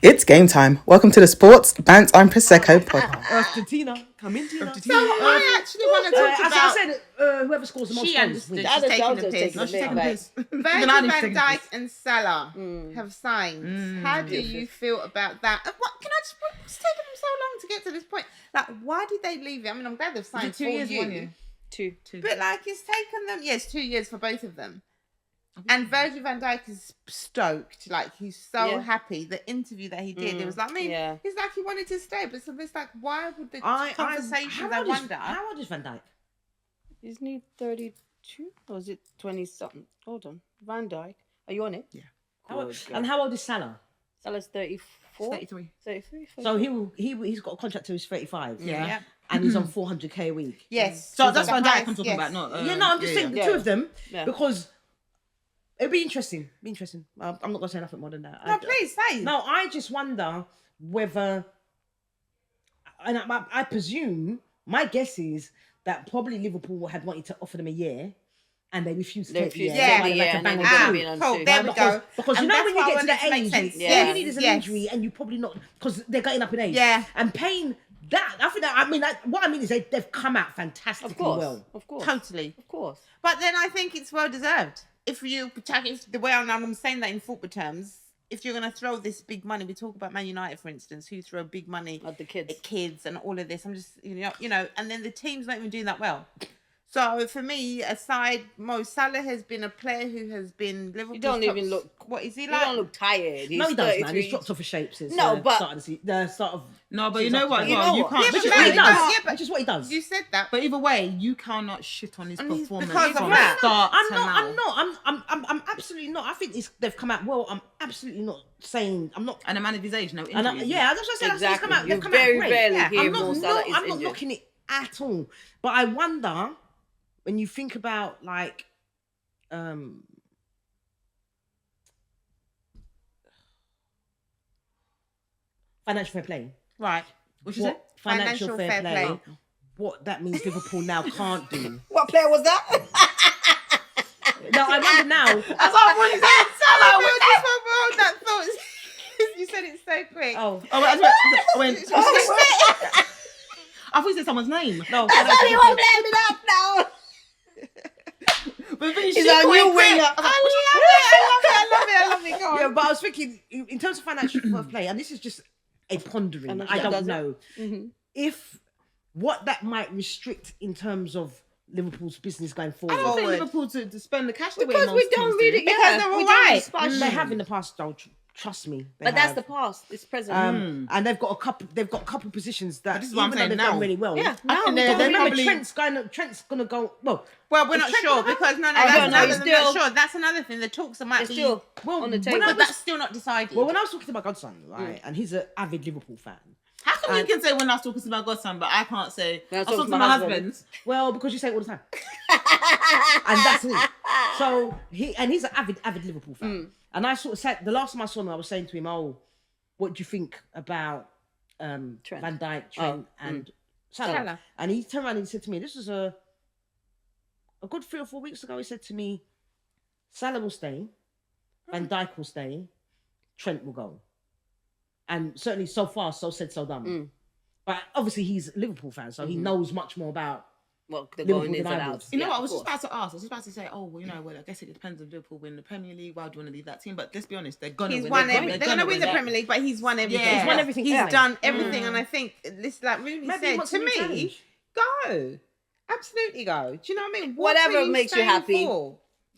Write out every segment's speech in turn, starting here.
It's game time. Welcome to the Sports, Bant and Prosecco podcast. Tina, come in, Tina. So I actually want to talk about... I said, whoever scores the most She goals understood. wins. She's taking the piss. No, she's taking the piss. Virgil van Dijk and Salah have signed. How do you feel about that? And what can I just? What's taken them so long to get to this point? Like, why did they leave it? I mean, I'm glad they've signed 2 years, 1 year. Two. But like, it's taken them 2 years for both of them. And Virgil van Dijk is stoked. Like, he's so happy. The interview that he did, it was like, he's like he wanted to stay, but so it's like, why would the conversations? I wonder. How old is Van Dijk? Isn't he 32? Or is it 20-something? Hold on. Van Dijk. Are you on it? Yeah. How old is Salah? Salah's 34? 33. 33. So he's got a contract till he's 35. Yeah. And he's on 400k a week. Yes. So that's Van Dijk I'm talking about, not... I'm just saying the two of them, Yeah. because... It'd be interesting. I'm not going to say nothing more than that. No, please say. No, I just wonder whether... And I presume, my guess is that probably Liverpool had wanted to offer them a year and they refused to take the year. There we go. Because you know when you get to that age, all you need is an injury and you probably not... Because they're getting up in age. Yeah. And paying that... what I mean is they've come out fantastically well. Of course. Totally. Of course. But then I think it's well deserved. If the way I'm saying that in football terms, if you're going to throw this big money, we talk about Man United, for instance, who throw big money at the kids and all of this. I'm just, and then the team's not even doing that well. So for me, aside, Mo Salah has been a player who has been Liverpool. You don't even look. What is he You like? don't look tired. No, he does, man. He's dropped off his shape since the start of. No, but you know what? You know You what? can't. Which is what he does. Which is what he does. You said that, But either way, you cannot shit on his performance because of from that. start I'm to not. now. I'm absolutely not. I think they've come out well. I'm absolutely not saying. I'm not. And a man of his age, no And injuries. that's what I said. Exactly. They've come out very great. rarely hear I'm Mo not. Salah is I'm not injured. knocking it at all. But I wonder when you think about like. Financial fair play. Right. What you say? Financial fair play. What that means Liverpool now can't do. What player was that? No, I wonder now. That's what I wanted to say. That thought. You said it so quick. Oh, I thought you said someone's name. No. Somebody won't blame me up now. But He's our new winger. I love it. Go on. Yeah, but I was thinking in terms of financial fair play, and this is just a pondering. I don't know if what that might restrict in terms of Liverpool's business going forward. I don't think Liverpool to spend the cash the way Because we most don't teams really. do. Because they're all right. They have in the past, though. Trust me. But that's the past. It's present. And they've got a couple positions that this is what I'm even though saying they've now. done really well. Yeah, I think they're Remember, probably... Trent's gonna go. Well, we're not sure because I don't know, I'm not sure. That's another thing. The talks might be still on the table. but that's still not decided. Well, when I was talking to my godson, right, and he's an avid Liverpool fan. How come you can say when I was talking to my godson, but I can't say I was talking to my my husband. husband? Well, because you say it all the time. And that's it. So he's an avid Liverpool fan. And I sort of said the last time I saw him, I was saying to him, "Oh, what do you think about Van Dijk, Trent, and Salah?" And he turned around and he said to me, "This was a good 3 or 4 weeks ago." He said to me, "Salah will stay, Van Dijk will stay, Trent will go." And certainly so far, so said, so done. But obviously he's a Liverpool fan, so he knows much more about the Liverpool going ins than and I would. outs. You know what? I was just about to ask. I was just about to say, I guess it depends if Liverpool win the Premier League. Why do you want to leave that team? But let's be honest, they're gonna win. They're gonna win the Premier League, but he's won everything. Yeah. He's won everything. He's done everything, and I think this, like Rooney said to me, go, absolutely go. Do you know what I mean? Whatever makes you happy.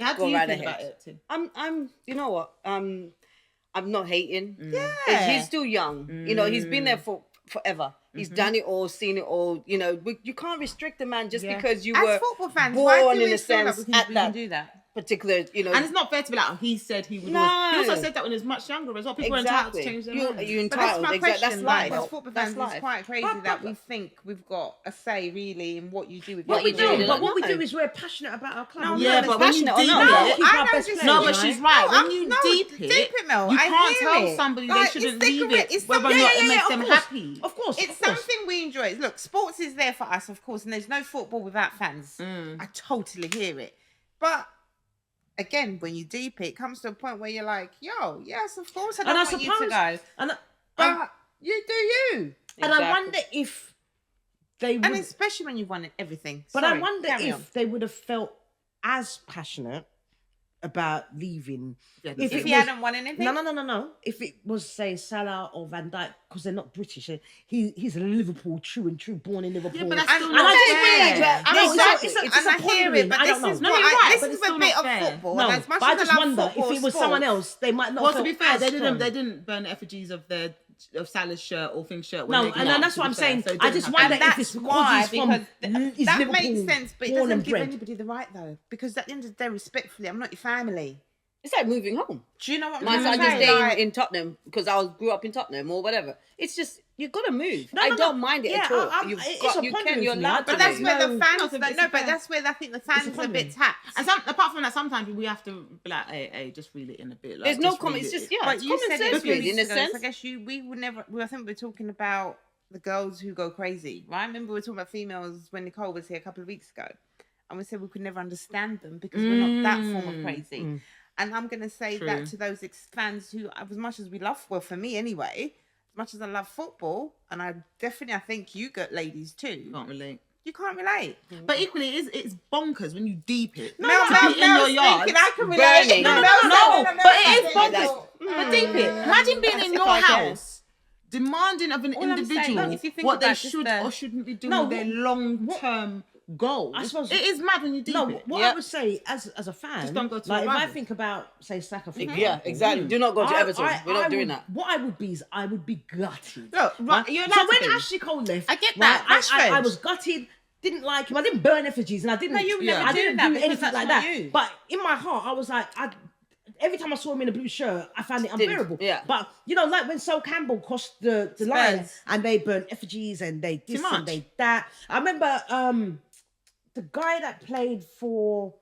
How do you feel about it, Tim? I'm. You know what? I'm not hating. Yeah, he's still young. You know, he's been there for forever. He's done it all, seen it all. You know, you can't restrict the man just because you were football fans, born in a sense at that do that particular, you know. And it's not fair to be like, he said he would. No. He also said that when he was much younger as well. People are entitled to change their mind. You're But that's entitled. my Exactly. question. That's life. As football fans, That's it's quite crazy that we think we've got a say really in what you do with What we your do, body. but what we do is we're passionate about our club. Yeah, but when you deep it, No, but she's right. When you deep it, Mel. you I can't hear tell it. somebody they Like, shouldn't it's leave cigarette, it, it's whether or something- not it makes of them course. happy. Of course, It's something we enjoy. Look, sports is there for us, of course, and there's no football without fans. I totally hear it. But again, when you deep it comes to a point where you're like, yo, yes, of course, I don't want you to go. And But you do you. And I wonder if they would... And especially when you've won everything. But I wonder if they would have felt as passionate about leaving if he hadn't won anything. No. If it was, say, Salah or Van Dijk, because they're not British, he's a Liverpool true and true, born in Liverpool. Yeah, but that's still and not I hear it, but this is a bit of football. No, and as much but I as just wonder if it was someone else, they might not. Well, to be fair, they didn't burn effigies of Salah's shirt or Thing's shirt. No, and that's what I'm saying. I just wonder if it's because that makes sense, but it doesn't give anybody the right though. Because at the end of the day, respectfully, I'm not your family. It's like moving home. Do you know what My I'm son saying? just staying in Tottenham because I grew up in Tottenham or whatever. It's just you've got to move. I don't mind it at all. You're allowed. But that's where the fans. But that's where I think the fans are a bit tapped. And apart from that, sometimes we have to be like, hey, just reel it in a bit. Like, there's no comment. It's just But you said it really, in a sense. I guess we would never. I think we're talking about the girls who go crazy, right? I remember we were talking about females when Nicole was here a couple of weeks ago, and we said we could never understand them because we're not that form of crazy. And I'm going to say that to those fans who, as much as we love, well, for me anyway, as much as I love football, and I think you get ladies too. Can't relate. You can't relate. But equally, it's bonkers when you deep it. No, in your yard. I can relate. No, but it is bonkers. But deep it. Imagine being in your house, demanding of an individual what they should or shouldn't be doing with their long-term goals. I suppose it is mad when you deep it. What I would say as a fan, just don't go to like if I think about, say, Saka, yeah, exactly. Do not go to Everton. We're not doing that. What I would be is I would be gutted. Look, right, you're allowed so to when be. Ashley Cole left, I get that. I was gutted. Didn't like him. I didn't burn effigies, and I didn't. No, you never I didn't do that do because anything that's like not that. you. But in my heart, I was like, every time I saw him in a blue shirt, I found it unbearable. Yeah. But like when Sol Campbell crossed the line and they burned effigies and they this and they that. I remember the guy that played for,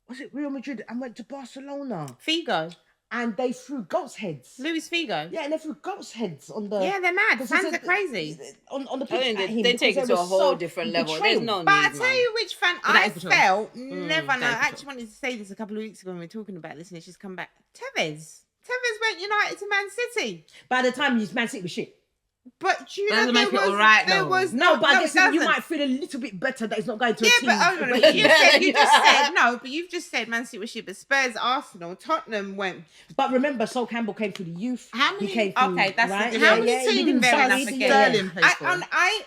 was it Real Madrid and went to Barcelona? Figo. And they threw goat's heads. Luis Figo. Yeah, and they threw goat's heads on the... Yeah, they're mad. Fans are crazy. On the pitch they take it to a whole different level. There's no need, But I tell you which fan I felt, never know. I Betrayal. actually wanted to say this a couple of weeks ago when we were talking about this and it's just come back. Tevez went United to Man City. By the time Man City was shit. But you Doesn't know, make it all right, there though. was No, but I guess you doesn't. might feel a little bit better that it's not going to a team. But you've just said Man City was shit, but Spurs, Arsenal, Tottenham went. But remember, Sol Campbell came through the youth. How many- He came through, Okay, that's right? the How difference. many he teams didn't fair start enough leading again. Sterling plays for?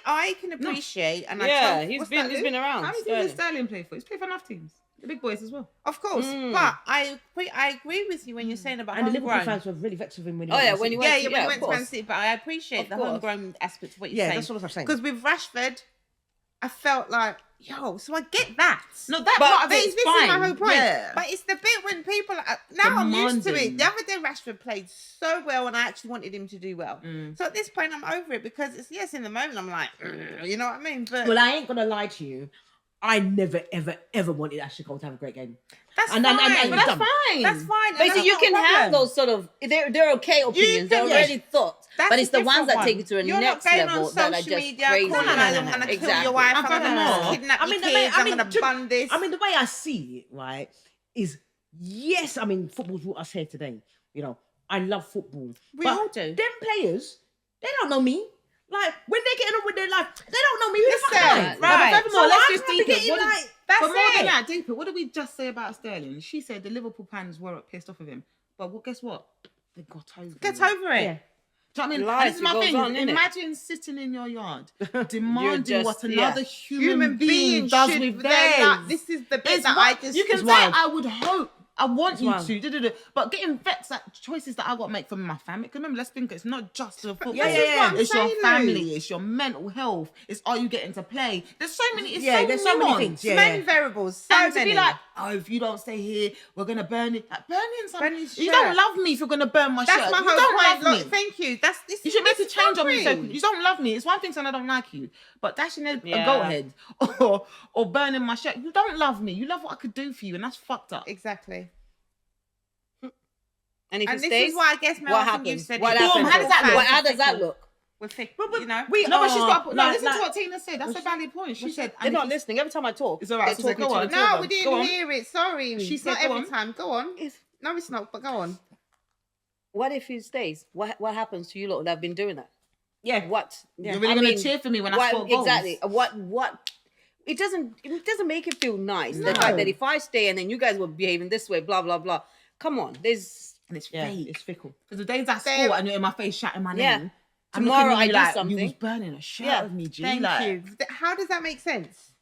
I can appreciate and Yeah, what's he's been around. How many teams does Sterling play for? He's played for enough teams. The big boys as well. Of course, but I agree with you when you're saying about And the Liverpool homegrown. fans were really vexed with him when he Oh, yeah, went when to he Man went City. When he of went to Man course. City, but I appreciate Of the course. homegrown aspect of what you're Yeah, saying. that's what I'm saying. Because with Rashford, I felt like, so I get that. No, that But part of this it's is fine. my whole point. Yeah. But it's the bit when people are, now I'm used to it. Demanding. The other day Rashford played so well and I actually wanted him to do well. So at this point I'm over it because it's in the moment I'm like, you know what I mean? But Well, I ain't going to lie to you. I never, ever, ever wanted Ashley Cole to have a great game. that's and fine. then But that's done. fine. That's fine. But you can have those sort of they're okay opinions. They're can- already thoughts. That's But it's a the ones different that take it to a You're next not going level on that are social just media, crazy. calling No. I'm going to kill your wife, I'm going furthermore, to kidnap your the kids, I'm going to to- bun this. I mean, the way I see it, right, is yes, I mean, football's brought us here today. You know, I love football. We but all do. Them players, they don't know me. Like, when they're getting on with their life, they don't know me. Who the fuck Listen, am I? right. But furthermore, So let's I'm just gonna deep be it. getting What did- like- That's But more than it. that, deep it. What did we just say about Sterling? She said the Liverpool fans were pissed off of him. But well, guess what? They got over it. Get over it. Yeah. Do you know what I mean? Life, And this is it my goes thing. on, innit? Imagine sitting in your yard, demanding just- what another yeah. human being does should- with they're theirs. like, this is the bit It's that wild. I just... You can It's say, wild. I would hope, I want you wild. to, but getting vexed at choices that I got to make for my family. Because remember, let's think, it's not just the football. Yeah, yeah, yeah. It's I'm your saying, family, it's your mental health, it's are you getting to play. There's so many, it's Yeah, so there's so many nuanced. things. Yeah, many yeah. variables. So And to many. be like, oh, if you don't stay here, we're gonna burn it. Like, burning something. Burn his You shirt. don't love me if you're gonna burn my That's shirt. my You whole don't point. love Look, me. thank you. You should make a this is change on me. So rude. you don't love me. It's one thing saying I don't like you, but dashing a Yeah. goat head or burning my shirt. You don't love me. You love what I could do for you, and that's fucked up. Exactly. And if And it this stays, is why I guess, Mel, what I think happens? you've said What it. happens? Boom, how does that look? How does that look? We're thick, But you know. we No, but she's got. No, like- listen to like- what Tina said. That's a valid point. She said, They're not listening. Every time I talk, It's all right, they're so talking go to on. the two No, of we them. didn't hear it. Sorry. She It's said, not go every on. time. Go on. No, it's not, but go on. what if he stays? What happens to you lot that have been doing that? Yeah. What? You're really going to cheer for me when I score goals? Exactly. What? It doesn't make it feel nice. The fact that if I stay and then you guys were behaving this way, blah blah blah. Come on, and it's fake. It's fickle. Because the days I score and you're in my face shouting my name, tomorrow I do like, something. You was burning a shirt with me, G. Thank like, you. How does that make sense?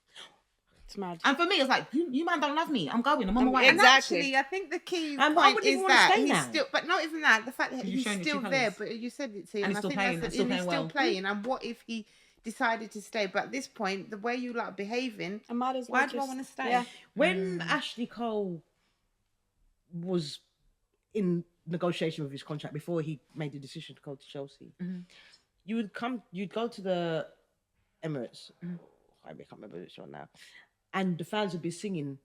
It's mad. And for me, it's like you man don't love me. I'm going. I'm on my way. And Exactly. actually, I think the key And why point would he is wanna that stay he's now? still, but not even that. The fact that You've he's shown your still true there, colours. but you said it to him. And he's I still think playing, that's still and he's playing still well. playing. And what if he decided to stay? But at this point, the way you like behaving, I might as well why do I just- want to stay? Yeah. When Ashley Cole was in negotiation with his contract before he made the decision to go to Chelsea, you'd go to the Emirates. I can't remember which one now, and the fans would be singing,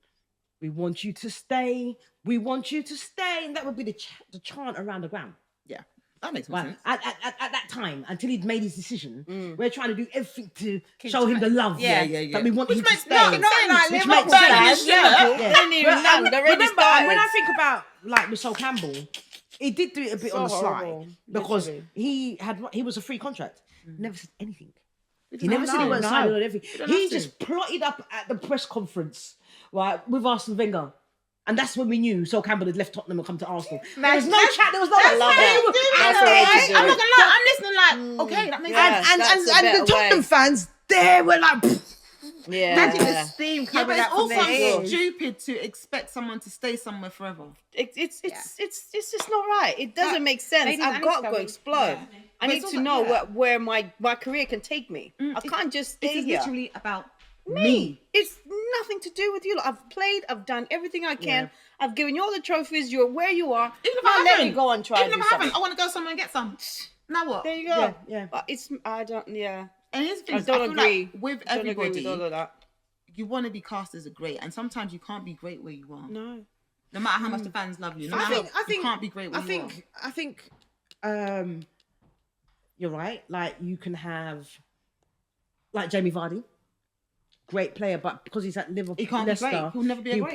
"We want you to stay, we want you to stay," and that would be the chant around the ground. Yeah, that makes Right. sense. At that time, until he'd made his decision, we're trying to do everything to show him the love. Yeah. That we want him to makes stay. Not like Which Liverpool makes fans. sense. Yeah. They didn't even land. They already Remember, started. when I think about like with Sol Campbell, he did do it a bit So on the horrible, slide because literally. he was a free contract. Never said anything. He don't never said he know. went signed or anything. don't He have to. just plotted up at the press conference, right, with Arsene Wenger. And that's when we knew Sol Campbell had left Tottenham and come to Arsenal. There was no chat. There was no. I love that. That's the way to do I'm it. not gonna lie. I'm listening like, okay, that makes Yeah. sense. That's a And better the Tottenham way. fans, they were like, "Pfft." Yeah. Imagine the steam Yeah, coming but it's out from also their ears. stupid to expect someone to stay somewhere forever. It's just not right. It doesn't make sense. ladies, I I've need got to to go go in. explode. I But need it's to also- know yeah. where my career can take me. I can't just stay This is here. literally about Me. It's nothing to do with you. Like, I've played. I've done everything I can. I've given you all the trophies. You're where you are. Even if Now I let haven't, me go and try even and if do I haven't, something. I want to go somewhere and get some. Now what? There you go. Yeah. But I don't. Yeah. And here's the thing: I is, don't feel agree. like with I don't agree everybody, with all of that. you want to be cast as a great, and sometimes you can't be great where you are. No. No matter how much the fans love you, no I matter think you can't be great where you are. I think you're right. Like you can have like Jamie Vardy, great player, but because he's at Liverpool, He can't be great. Leicester, He'll never be a great.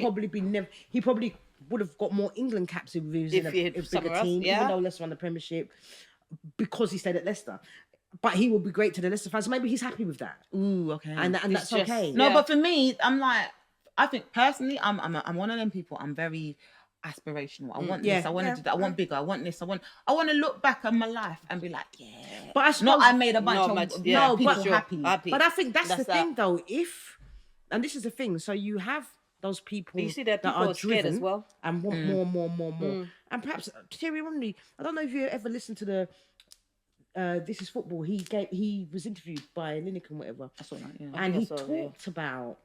He probably would have got more England caps if he was in If he a had bigger somewhere else, team, yeah. even though Leicester won the Premiership, because he stayed at Leicester. But he will be great to the Leicester fans. So maybe he's happy with that, Ooh, okay. and that's just- okay. No, Yeah. but for me, I'm like, I think personally, I'm one of them people. I'm very aspirational. I want Yeah. this. I want to do that. I want bigger. I want this. I want to look back on my life and be like, yeah. But I Not suppose, I made a bunch Not of much, yeah. No, people but- happy. But I think that's the That's thing, that. though. And this is the thing. So you have those people You see that people are are scared driven as well. and want more. And perhaps Thierry Henry. I don't know if you ever listened to the This Is Football. He was interviewed by Lineker and whatever, I saw that. Yeah. and he think I saw it, yeah. talked about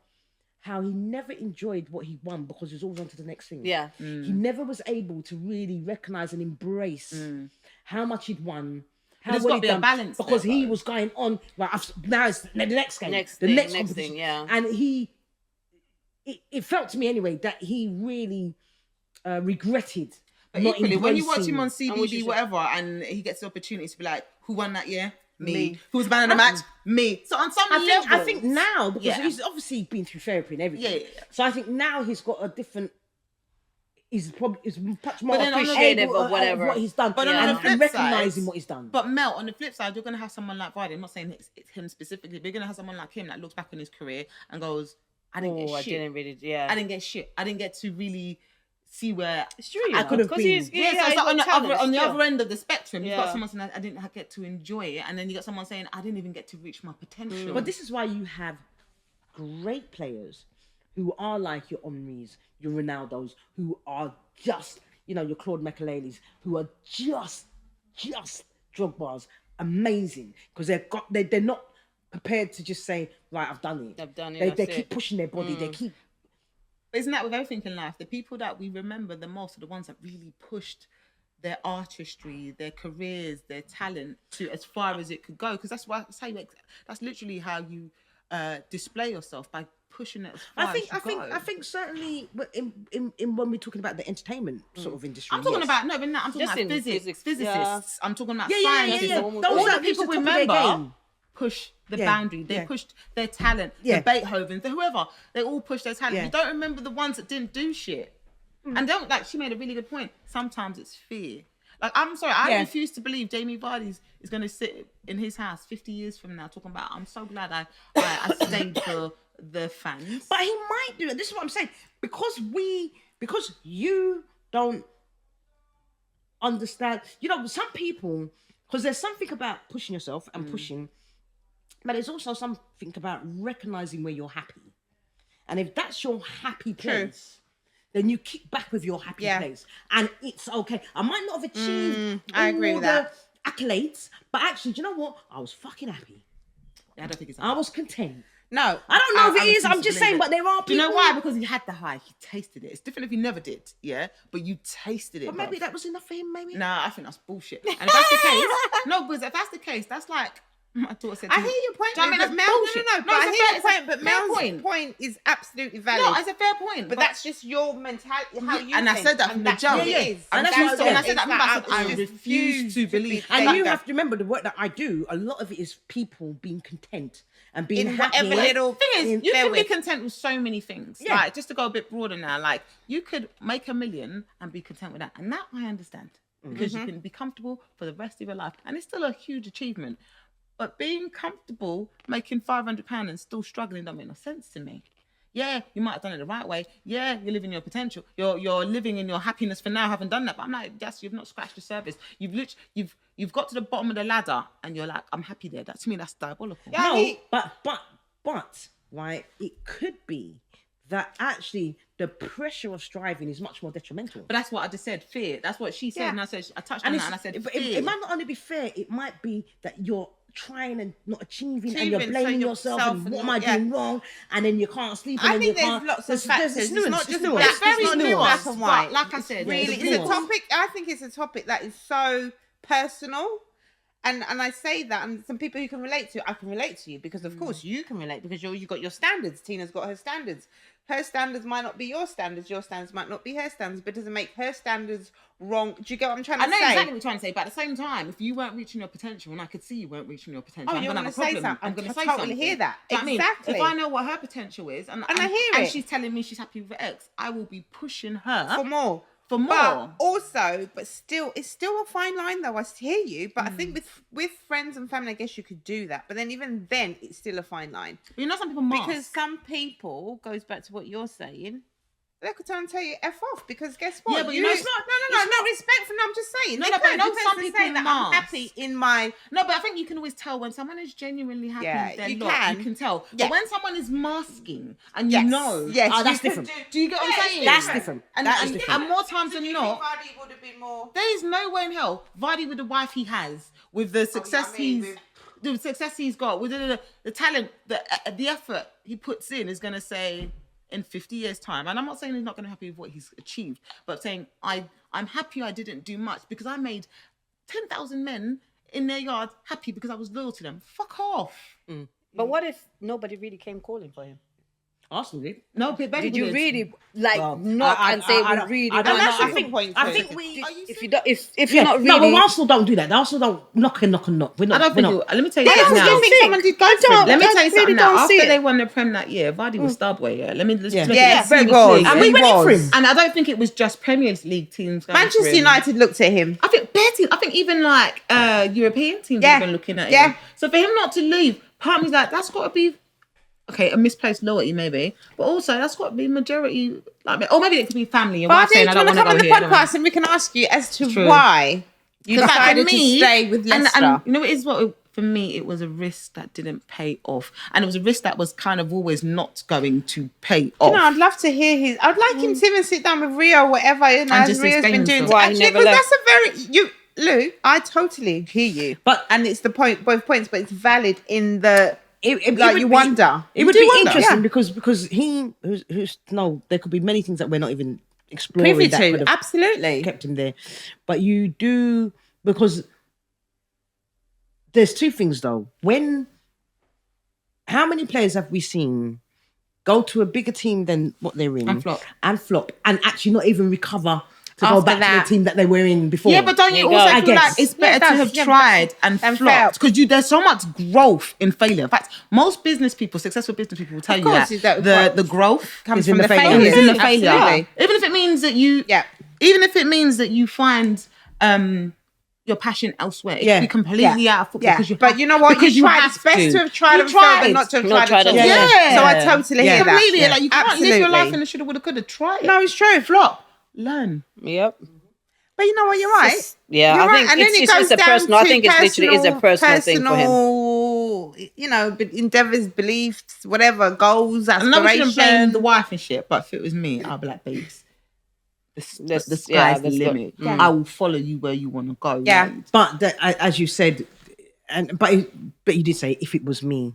how he never enjoyed what he won because he was always on to the next thing. Yeah. He never was able to really recognise and embrace how much he'd won. How there's well gotta he'd be a done, balance there, because he though. was going on. Right, now it's the next game, Next the thing, next next competition, thing, yeah. And it felt to me anyway that he really regretted But not equally, when you watch him embracing- on And what CBD, you whatever, and he gets the opportunity to be like, who won that year? Me. Me. Who was man of the match? Me. So on some I level, think now, because Yeah. he's obviously been through therapy and everything. Yeah. So I think now he's got a different. He's much more then on the- Appreciative able of whatever. what he's done, But then on and, the flip and recognizing side- what he's done. But Mel, on the flip side, you're going to have someone like Vardy. I'm not saying it's him specifically, but you're going to have someone like him that looks back on his career and goes, I didn't get I shit. didn't really. Yeah. I didn't get shit. I didn't get to really see where... It's true. You I know, could have 'cause been. he's- Yeah, so it's he's like on got talent the still. other end of the spectrum, you've got Yeah. someone saying, I didn't get to enjoy it. And then you got someone saying, I didn't even get to reach my potential. But this is why you have great players who are like your Henrys, your Ronaldos, who are just, your Claude Makelele's, who are just Drogba's, amazing, because they're not prepared to just say, right, I've done it. I've done it, They that's keep it. pushing their body. They keep. But isn't that with everything in life? The people that we remember the most are the ones that really pushed their artistry, their careers, their talent to as far as it could go. Because that's that's literally how you display yourself, by pushing it as far as you go. I think certainly in when we're talking about the entertainment sort of industry. I'm talking yes. about I'm talking Just about in physicists. yeah. I'm talking about Yeah. scientists. Those All that the reach people the we top of their remember game. push the Yeah, boundary. They yeah. pushed their talent. Yeah. The Beethovens, whoever. They all pushed their talent. Yeah. You don't remember the ones that didn't do shit. And don't, like, she made a really good point. Sometimes it's fear. Like, I'm sorry, I Yeah. refuse to believe Jamie Vardy is going to sit in his house 50 years from now talking about, I'm so glad I stayed for the fans. But he might do it. This is what I'm saying. Because you don't understand, some people, because there's something about pushing yourself and pushing, but there's also something about recognizing where you're happy. And if that's your happy place, then you kick back with your happy place. And it's okay. I might not have achieved I agree with that. accolades, but actually, do you know what? I was fucking happy. I don't think it's I was content. No. I don't know if it is. refuse I'm to just believe saying, it. but there are people. Do you know why? Because he had the high. He tasted it. It's different if he never did, yeah? But you tasted it. But maybe that was enough for him, maybe. Nah, I think that's bullshit. And if that's the case, no, because if that's the case, that's like my daughter said. I hear your point. Do you know what I mean? But That's Mel, bullshit. no, but I it's hear a your fair- point. But it's a fair Mel's point is absolutely valid. No, it's a fair point. But that's just your mentality, how you and think. I said that from and the that's jump. what it is. And that's that's what- when I yeah, said that, I just refuse to believe. And you have to remember the work that I do. A lot of it is people being content and being in happy. whatever little Thing is, you bear can be with. content with so many things. Yeah. Like, just to go a bit broader now, like, you could make $1 million and be content with that. And that I understand. Because you can be comfortable for the rest of your life. And it's still a huge achievement. But being comfortable making £500 and still struggling don't make no sense to me. Yeah, you might have done it the right way. Yeah, you're living your potential. You're living in your happiness for now, having done that. But I'm like, yes, you've not scratched the surface. You've got to the bottom of the ladder, and you're like, I'm happy there. That to me, that's diabolical. Yeah. No, but right, it could be that actually the pressure of striving is much more detrimental. But that's what I just said. Fear. That's what she said, Yeah. and I said I touched on that, and I said but fear. it might not only be fair. It might be that you're trying and not achieving, and you're Achieving, blaming so yourself yourself and and what am I yeah. doing wrong, and then you can't sleep. And I then think you there's can't, lots of there's factors. It's nuance, not just nuance. that's very It's nuanced nuance. and white. But like I said, Really, it's it's a nuanced. topic. I think it's a topic that is so personal, and I say that, and some people who can relate to it, I can relate to you because of course you can relate because you got your standards. Tina's got her standards. Her standards might not be your standards. Your standards might not be her standards, but it doesn't make her standards wrong. Do you get what I'm trying to I know say? exactly what you're trying to say, but at the same time, if you weren't reaching your potential, and I could see you weren't reaching your potential, Oh, I'm you're gonna gonna have a say problem. something. I'm gonna I say totally something. hear that. Do you know what I mean? Exactly. If I know what her potential is, and I hear and it. she's telling me she's happy with X, I will be pushing her For more. For more. But also, still, it's still a fine line though. I hear you, but I think with friends and family, I guess you could do that. But then even then, it's still a fine line. You know, some people mask. Because some people, goes back to what you're saying, they could tell you F off because guess what? Yeah, but you know, it's not respectful. No, I'm just saying. No, They no, but could. no, You some could people say that I'm mask. happy in my. No, but I think you can always tell when someone is genuinely happy Yeah, with their you lot. can. You can tell. Yeah. But when someone is masking and you Yes. know, Yes, Oh, that's you different. could do you get what I'm saying? That's different. And, That is and, different. and more times than not, Vardy would have been more. there is no way in hell Vardy with the wife he has, with the success the success he's got, with the talent, the effort he puts in, is going to say in 50 years' time. And I'm not saying he's not going to be happy with what he's achieved, but saying I'm happy I didn't do much because I made 10,000 men in their yard happy because I was loyal to them. Fuck off. But what if nobody really came calling for him? Arsenal did. No, but Did you really Well, knock I- and say I we don't- really I don't want know. to- I think- I think we. if you don't, if you're not really, No, well, Arsenal don't do that. They also don't knock and knock and knock. We're not. I don't we're think. not. Let me tell you That's something the now. thing. someone did go I for don't- Let me I tell you really something now. don't see After it. they won the Prem that year, Vardy was Starboy. Yeah, let me just Yeah. make Yes, it very he was. clear. And we He went in for was. him. And I don't think it was just Premier League teams. Going for Manchester him. United looked at him. I think bare teams. I think even like European teams Yeah. have been looking at Yeah. him. So for him not to leave, part of me's like, that's got to be a misplaced loyalty maybe, but also that's got to be majority. Like, or maybe it could be family. And Vardy, wife do you saying, I want don't to want come on to the go here. I don't podcast and we can ask you as to True. why you 'Cause, like, for decided to me- stay with Leicester? And you know, it is for me, it was a risk that didn't pay off. And it was a risk that was kind of always not going to pay off. You know, I'd love to hear his. I'd like him to even sit down with Rio, whatever, as just Rio's explain been doing. himself. Why he Actually, never because left. that's a very Lou. I totally hear you, and it's the point, both points, but it's valid in the. It Like, would you be- wonder. It would You be do wonder. interesting Yeah. because he who's no, there could be many things that we're not even exploring Privy that to, could have absolutely. kept him there. But you do, because there's two things though. How many players have we seen go to a bigger team than what they're in And flop. and actually not even recover to go After back that. to the team that they were in before? Yeah, but don't you There you also go. feel I like guess. it's better Yeah, to it have does. Yeah, tried and and flopped? failed. Because there's so much growth in failure. In fact, most business people, successful business people will tell you course, that, is that the growth comes It's in from the the failure. failure. is in the failure. Absolutely. Even if it means that you Yeah. even if it means that you find your passion elsewhere. It could be completely out of football. Yeah. But you know what? Because you tried. It's best to have tried and failed than not to have tried at all. Yeah. So I totally hear that. Completely. Like, you can't live your Absolutely. life in the shoulda, woulda, coulda. Try it. No, it's true. Flop. Learn. Yep. But you know what? You're right. Yeah, You're I think right. And then it's it goes just a down personal. I to think it's literally is a personal thing for him. You know, endeavors, beliefs, whatever, goals, I know we shouldn't blame aspirations. the wife and shit, but if it was me, I'd be like, babes, the sky's yeah, the let's go. limit. I will follow you where you want to go. Yeah. Like, But as you said, but you did say if it was me,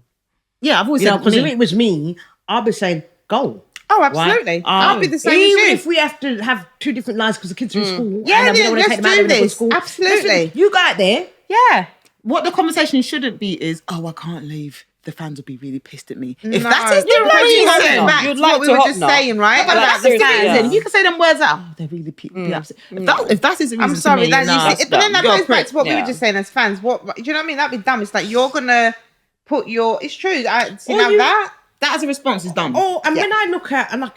yeah, I've always you know, said because if me. it was me, I'd be saying go. Oh, absolutely. Right? I'll be the same Even as you. if we have to have 2 different lives because the kids are in school. Yeah, and we don't wanna let's take them out do of them from this. school. Absolutely. Listen, you go out there. Yeah. What the conversation shouldn't be is, oh, I can't leave. The fans will be really pissed at me. If No, that is the because reason, you're going back You'd to like what we to were hope just not. saying, right? but About that's the the fans. reason. You can say them words out. Oh, they're really upset. If that is the reason, I'm sorry, to me, that nah, you see, but then that you're a goes back prick. to what we Yeah. were just saying as fans. What do you know what I mean? That'd be dumb. It's like you're gonna put your. It's true. That That as a response is dumb. Oh, and when I look at, and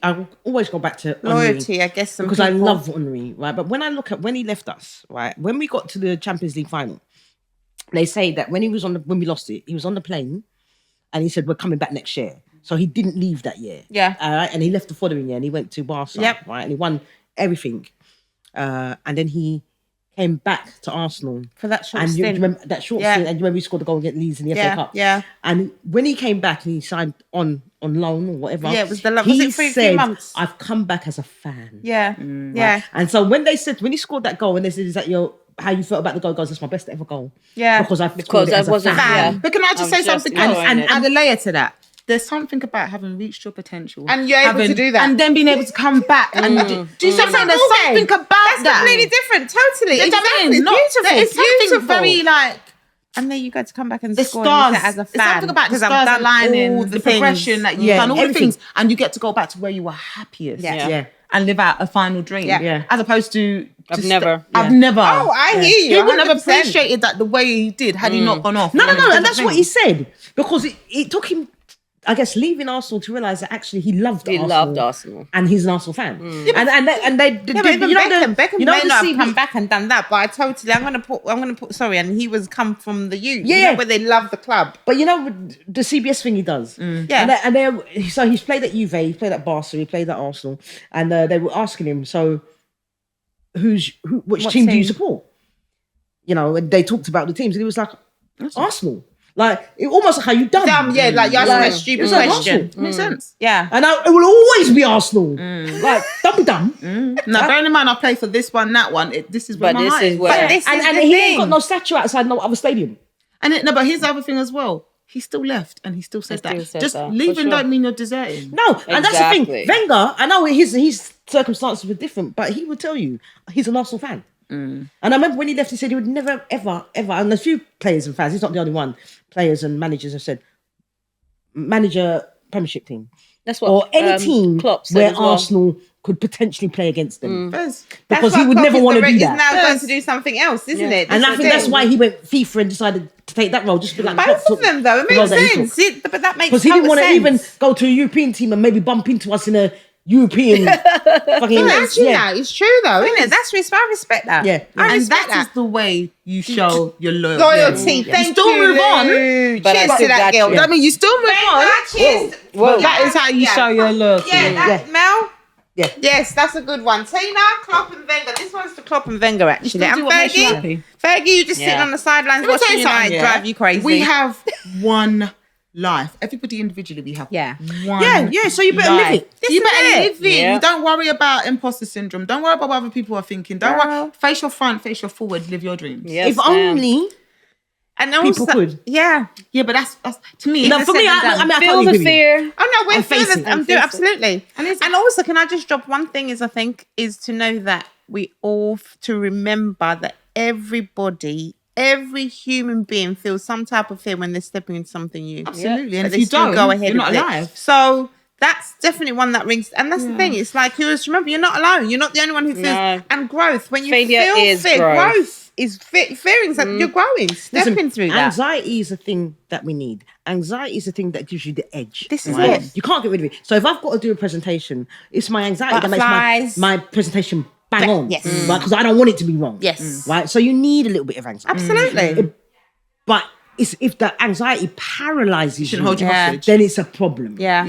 I always go back to Henry, loyalty, I guess, because I love Henry, right? But when I look at when he left us, right, when we got to the Champions League final, they say that when we lost it, he was on the plane, and he said we're coming back next year. So he didn't leave that year. Yeah. All right, and he left the following year, and he went to Barca. Yep. Right, and he won everything, and then he came back to Arsenal for that short and you stint. remember that short Yeah. stint, and you remember he scored the goal against Leeds in the FA Cup. Yeah. And when he came back and he signed on loan or whatever, Yeah, it was was he it for a few said, months? I've come back as a fan. Yeah. Yeah. And so when he scored that goal, and they said, "Is that how you felt about the goal?" He goes, "That's my best ever goal." Yeah. because I wasn't fan. yeah. But can I just say something else? enjoying it. And a layer to that. There's something about having reached your potential. And you're able to do that. And then being able to come back. And do you see what I'm saying? There's something about That's that. completely different. Totally. Do you know what I Exactly. mean? It's beautiful. It's something beautiful. very like... And then you go to come back and The score stars, and you say, as a fan. it's something about the 'cause I've stars done aligning, all the things. progression that you've Yeah, done, all everything. the things, and you get to go back to where you were happiest. Yeah. Yeah. And live out a final dream. Yeah. As opposed to I've never. I've never. Oh, I hear you. He wouldn't have 100%. appreciated that the way he did had he not gone off. No, and that's what he said. said, because it took him, I guess, leaving Arsenal to realise that actually he loved He Arsenal. loved Arsenal. And he's an Arsenal fan. And they did, Yeah, but even you know, Beckham you know may the not CB have come back and done that, but I'm gonna put sorry, and he was come from the youth. Yeah, You know, yeah. where they love the club. But you know the CBS thing he does, Yeah. so he's played at Juve, he's played at Barca, he played at Arsenal, and they were asking him, so which What team do you team? support? You know, and they talked about the teams, and he was like, Arsenal. Like it almost like how you done. Damn, yeah, like you asked me a stupid it's like question. Arsenal. Makes sense. Yeah. And it will always be Arsenal. Like don't be dumb. Now, bearing in mind, I play for this one, that one. This is where But my this heart is where- But this And is the he thing. ain't got no statue outside no other stadium. But here's the other thing as well. He still left, and he still said still that. said Just that, for leaving sure. don't mean you're deserting. No, and that's the Exactly. thing. Wenger, I know his circumstances were different, but he would tell you he's an Arsenal fan. And I remember when he left, he said he would never, ever, and a few players and fans, he's not the only one, players and managers have said, manager Premiership team. That's what Or any team Klopp said where as well. Arsenal could potentially play against them. Fez. Because That's he why would Klopp never is want to do He's that. now going to do something else, isn't it? And This I is think the that's thing. why he went FIFA and decided to take that role, just to be like Both of them, though, it makes sense. But that makes Because he didn't total want to sense. even go to a European team and maybe bump into us in a European fucking Imagine yeah. that. It's true, though, isn't it? I respect that. Yeah. I And respect that is the way you show your loyalty. loyalty. You Thank still you, move on, Lou. but I Cheers to still that got girl. you. I mean, you still move on. Cheers. Whoa. That is how you show your loyalty. Yeah, that, Mel. Yeah. Yes, that's a good one. Tina, Klopp and Wenger. This one's to Klopp and Wenger, actually. still do And what makes you happy. Fergie, you just sitting Yeah. on the sidelines Let me tell watching you something, United yeah? drive you crazy. We have one life. Everybody individually, we have Yeah. one. Yeah, so you better live life. it. This You is better it. live it. Yeah. You don't worry about imposter syndrome. Don't worry about what other people are thinking. Don't Girl. worry. Face your front, face your forward, live your dreams. Yes, If ma'am. only And people could. Yeah. Yeah, but that's to me. No, it's for me, said and I done. mean, I Feel totally the agree with you. fear. Oh no, we're And face further. it. I'm And doing face it. absolutely. And also, can I just drop one thing? Is I think is to know that we all to remember that everybody, every human being feels some type of fear when they're stepping into something new. Absolutely. And But if they you still don't, go ahead you're not with it. alive. So that's definitely one that rings. And that's the thing. It's like you just remember, you're not alone. You're not the only one who feels. No. And growth when you Failure feel is fear, growth. is fearing that you're growing, stepping Listen, through that. anxiety is a thing that we need. Anxiety is the thing that gives you the edge. This is right? it. You can't get rid of it. So if I've got to do a presentation, it's my anxiety that makes Butterflies. my presentation bang on. Yes. Right? Because I don't want it to be wrong. Yes. Right? So you need a little bit of anxiety. Absolutely. But it's if the anxiety paralyzes you, shouldn't hold you hostage. then it's a problem. Yeah.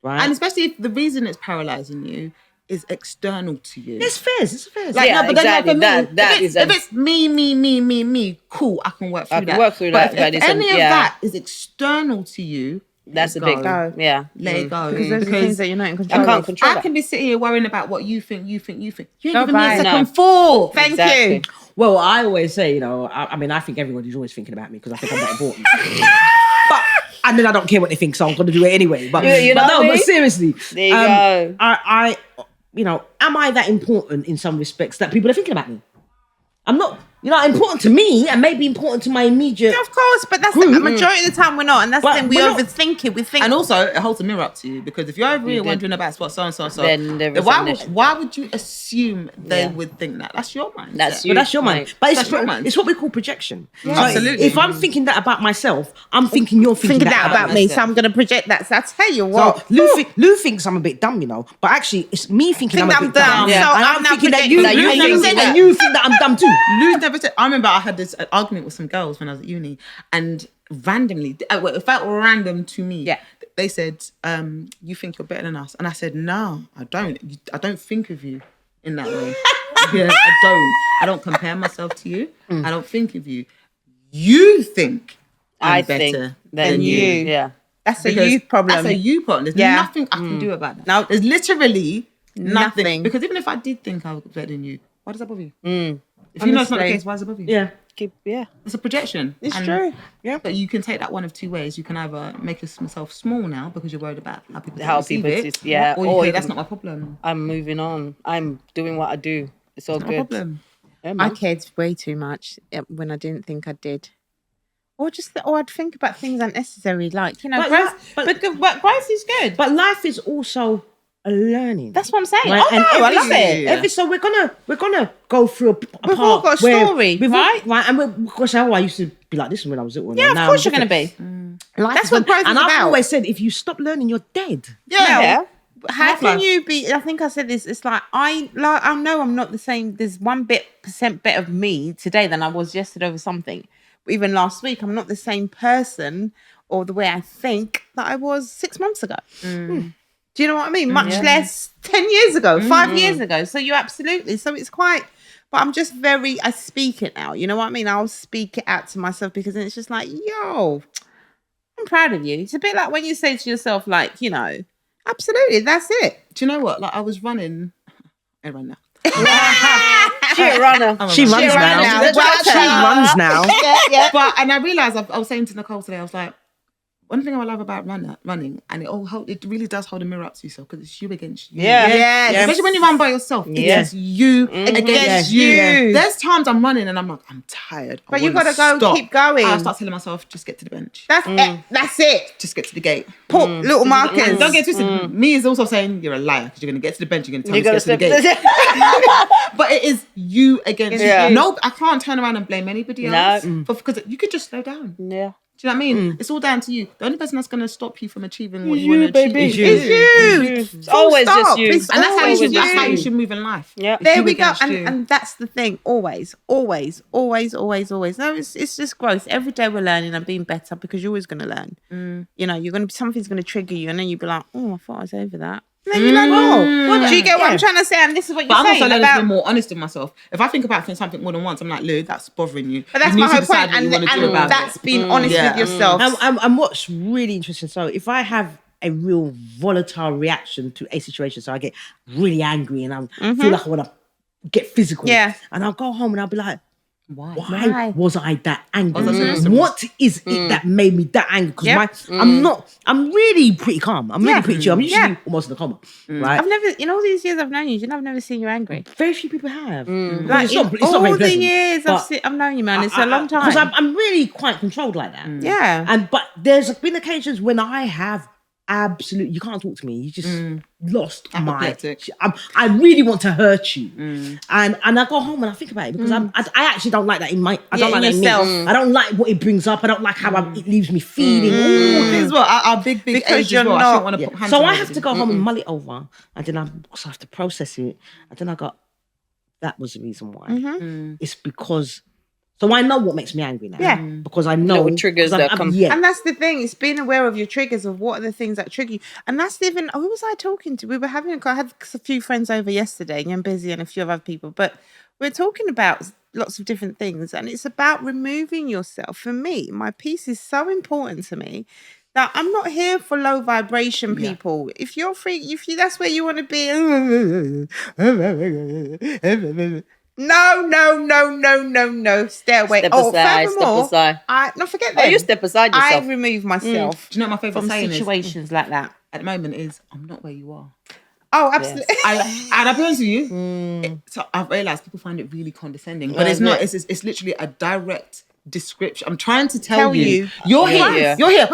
Right? And especially if the reason it's paralyzing you is external to you. It's fairs. Like, Yeah, no, but then exactly. like, for me, That if is it's me, cool, I can work through that. But if any of that is external to you, that's a let big it go. Yeah. Let it go. Because those are things that you're not in control I can't of. control I that. can be sitting here worrying about what you think. You ain't Go giving me by. a second No. thought. Thank Exactly. you. Well, I always say, I mean, I think everybody's always thinking about me because I think I'm that important. And then I don't care what they think, so I'm going to do it anyway. But, You know but no, what I mean? but seriously. There you go. I, am I that important in some respects that people are thinking about me? I'm not, important to me and maybe important to my immediate. Of course, but that's Group. the majority of the time we're not, and that's the But thing. We we're not- overthink it. We think, And also, it holds a mirror up to you because if you're over here did. wondering about what so, Then there is why an issue. would you assume they Yeah. would think that? That's your mind. That's But that's your mind. Right. But That's your mind. it's what we call projection. So Absolutely. If I'm thinking that about myself, I'm thinking you're thinking thinking that about me, myself. so I'm going to project that. So I tell you So what, Lou thinks I'm a bit dumb, but actually it's me thinking Think I'm a I'm bit dumb. dumb. Yeah. So And I'm I'm now thinking that projecting you that you think think that that. you think that I'm dumb too. Lou's never said. I remember I had this argument with some girls when I was at uni, and randomly, it felt random to me. Yeah. They said, "You think you're better than us," and I said, "No, I don't. I don't think of you in that way. Yeah, I don't. I don't compare myself to you. I don't think of you. You think I'm I better think than you." you. Yeah. that's a Because you problem. That's a you problem. There's Yeah. nothing I can do about that. No. There's literally nothing. Nothing. Because even if I did think I was better than you, why does that bother you? If you know it's not the Honestly. case, why does it bother you? Yeah. It's a projection. It's And- true. Yeah. But you can take that one of two ways. You can either make yourself small now because you're worried about how people How receive people it, see- yeah, or you or say you that's can- not my problem. I'm moving on. I'm doing what I do. It's all No good. problem. Yeah, I man. cared way too much when I didn't think I did. Or I'd think about things unnecessary, like, But growth, but- but growth is good. But life is also a learning. That's what I'm saying. Right? Oh, no, I love it. Yeah. So we're gonna go through a We've part all got a where story, we've all- right? Right, and of course, I used to be like this when I was little. Yeah, of now course I'm you're going to different. be. Life That's is what growth and is I've about. always said, if you stop learning, you're dead. Yeah. How can Life. you be? I think I said this. It's like I know I'm not the same. There's 1% better of me today than I was yesterday over something. Even last week, I'm not the same person or the way I think that I was 6 months ago. Do you know what I mean? Much less 10 years ago, 5 years ago. So you absolutely. So it's quite. But I'm just I speak it now. You know what I mean? I'll speak it out to myself because then it's just like, yo, I'm proud of you. It's a bit like when you say to yourself, like, absolutely, that's it. Do you know what? Like I was running. I run now. She a runner. She runs now. now. She runs now. But I realised I was saying to Nicole today, I was like, one thing I love about running, and it really does hold a mirror up to yourself because it's you against you. Yeah. Yes. Especially when you run by yourself, Yeah. it's you against you. you. There's times I'm running and I'm like, I'm tired. I But you wanna gotta go, stop. keep going. I'll start telling myself, just get to the bench. That's it. That's it. Just get to the gate. Put little markers. And don't get twisted. Me is also saying you're a liar because you're going to get to the bench. You're going to tell You me to gotta get to the step. gate. But it is you against Yeah. you. No, I can't turn around and blame anybody No. else because you could just slow down. Yeah. Do you know what I mean? It's all down to you. The only person that's going to stop you from achieving what you want to achieve baby. is you. It's you. It's always Full just stop. you. It's And that's always how you you. should move in life. Yeah. It's There you we go. against you. And that's the thing. Always. No, it's just growth. Every day we're learning and being better because you're always going to learn. Something's going to trigger you and then you'll be like, oh, I thought I was over that. And then you're like, oh. Do you get what I'm trying to say? And this is what But you're I'm saying also learning to about... be more honest with myself. If I think about something more than once, I'm like, Lou, that's bothering you. But that's You my need to whole decide point. what you And, want to do and about that's it. being honest Yeah. with yourself. And what's really interesting, so if I have a real volatile reaction to a situation, so I get really angry and I feel like I want to get physical, Yeah. and I'll go home and I'll be like, Why? why was I that angry? Mm. What is it that made me that angry? Because I'm really pretty calm. I'm really pretty chill. I'm usually almost in the coma, right? I've never, in all these years I've known you, I've never seen you angry. Very few people have. Like It's not in very all the pleasant, years but I've known you, man, it's a long time. Because I'm really quite controlled like that. Yeah. But there's been occasions when I have absolute. You can't talk to me. You just lost Apoplectic. I really want to hurt you, and I go home and I think about it because I actually don't like that in I don't like that in me. I don't like what it brings up. I don't like how it leaves me feeling. This is what our big Because age you're as well. I not- don't want to put hands So on I it. have to go home and mull it over, and then I have to process it, and then I got that was the reason why. It's because. So I know what makes me angry now. Yeah. Because I know Little triggers that come. Yeah. And that's the thing. It's being aware of your triggers, of what are the things that trigger you. And that's even, who was I talking to? We were I had a few friends over yesterday, and busy and a few other people, but we're talking about lots of different things. And it's about removing yourself. For me, my peace is so important to me that I'm not here for low vibration people. If you're free, if you that's where you want to be. No. Stay away. Step aside, furthermore, step aside. forget that. Oh, you step aside yourself. I remove myself Do you know what my favourite from saying situations like that. at the moment is, I'm not where you are. Oh, absolutely. And I'll be honest with you, so I've realised people find it really condescending, but it's not. It's literally a direct description. I'm trying to tell you, you're here, you're here,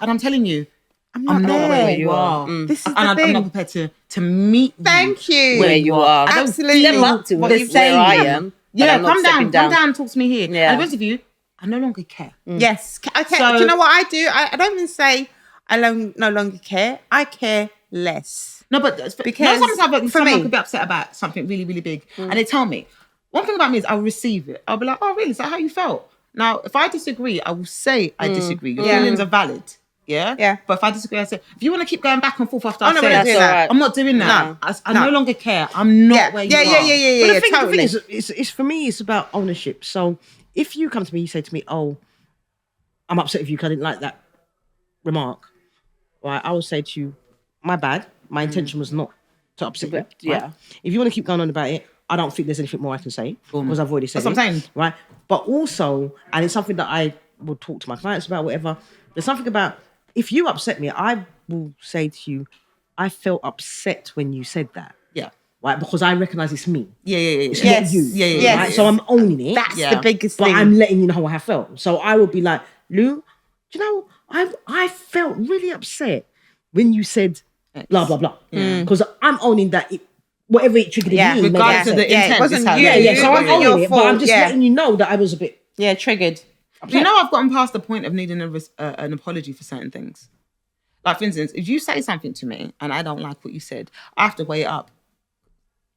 and I'm telling you, I'm not where you are. This is And the I'm thing. not prepared to meet you. Thank you. Where you are. I don't Absolutely. Step up to What the you're where saying. I am. but Yeah, I'm not come stepping down, talk to me here. Yeah. And the rest of you, I no longer care. Yes. Okay. So- Do you know what I do? I don't even say I no longer care. I care less. No, but Because sometimes for someone me- could be upset about something really, really big, and they tell me. One thing about me is I'll receive it. I'll be like, "Oh, really? Is that how you felt?" Now, if I disagree, I will say I disagree. Your feelings are valid. Yeah. Yeah. But if I disagree, I say, if you want to keep going back and forth after Oh, I've no, said we're not it, doing that's that. all right. I'm not doing that. No. I no longer care. I'm not where you are. Yeah. But the thing Totally. is, it's for me, it's about ownership. So if you come to me, you say to me, "Oh, I'm upset with you because I didn't like that remark," right? I will say to you, "My bad. My intention was not to upset you." Yeah. Right? If you want to keep going on about it, I don't think there's anything more I can say because I've already said That's what I'm it, saying. right? But also, and it's something that I will talk to my clients about, whatever. There's something about if you upset me, I will say to you, "I felt upset when you said that." Yeah. Right, because I recognise it's me. It's Yes. Not you. Yes. Right? So I'm owning it. That's Yeah. the biggest But thing. I'm letting you know how I felt. So I would be like, "Lou, do you know, I felt really upset when you said blah, blah, blah." Because I'm owning that whatever it triggered Yeah. in me. made me Regardless of upset. the intent. it wasn't it's how you. it is. Yeah, so I'm It wasn't your owning it, but I'm fault, just yeah. letting you know that I was a bit... Yeah, triggered. Do you know I've gotten past the point of needing an apology for certain things? Like, for instance, if you say something to me and I don't like what you said, I have to weigh it up.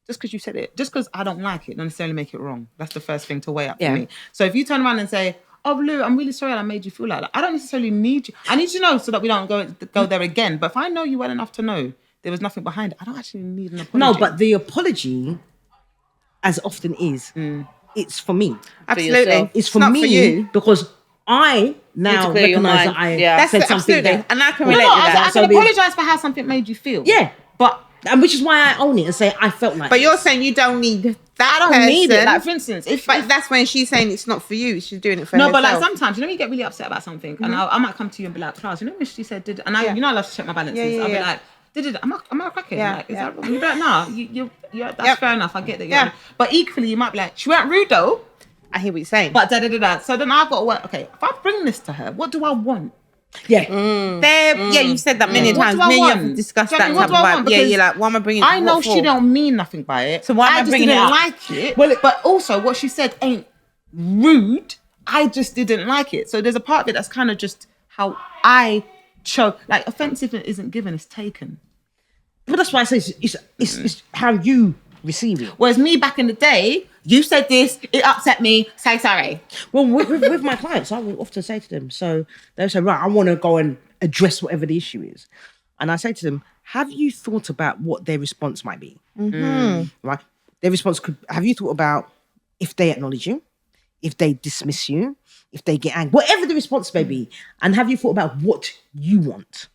Just because you said it, just because I don't like it, don't necessarily make it wrong. That's the first thing to weigh up for me. So if you turn around and say, "Oh, Lou, I'm really sorry I made you feel like that," I don't necessarily need you. I need to know so that we don't go there again. But if I know you well enough to know there was nothing behind it, I don't actually need an apology. No, but the apology, as often is, it's for me. Absolutely. yourself. It's for not me for you. because I now clear your recognise mind. that I Yeah. That's said the, something absolutely. that... And I can No, relate no, with that. I can apologise for how something made you feel. Yeah. But And which is why I own it and say I felt like But this. you're saying you don't need that I don't person. need it. Like, for instance, But that's when she's saying it's not for you. She's doing it for no, herself. but like sometimes, you know, you get really upset about something, and I might come to you and be like, "Class, you know when she said did," and I, Yeah. you know, I love to check my balances. Yeah, I'll be yeah. like, "Did am I cracking? Yeah, Like, is yeah. that wrong?" You be like, "Nah, you that's Yep. fair enough. I get that." Yeah. But equally, you might be like, "She weren't rude though." I hear what you're saying. But da da da da. So then I've got to work. Okay, if I bring this to her, what do I want? Yeah. Yeah, you've said that many What times. do I Me and you want? have discussed Do you that know what type do I of want? vibe. Yeah, Because you're like, why am I bringing I know what she for? don't mean nothing by it. So why am I just bringing didn't it up? like it. But also what she said ain't rude. I just didn't like it. So there's a part of it that's kind of just how I chose. Like, offensive isn't given, it's taken. But that's why I say it's how you receive it. Whereas me back in the day, you said this, it upset me, say sorry. Well, with my clients, I will often say to them, so they'll say, "Right, I want to go and address whatever the issue is." And I say to them, "Have you thought about what their response might be?" Right? Their response have you thought about if they acknowledge you, if they dismiss you, if they get angry, whatever the response may be, and have you thought about what you want?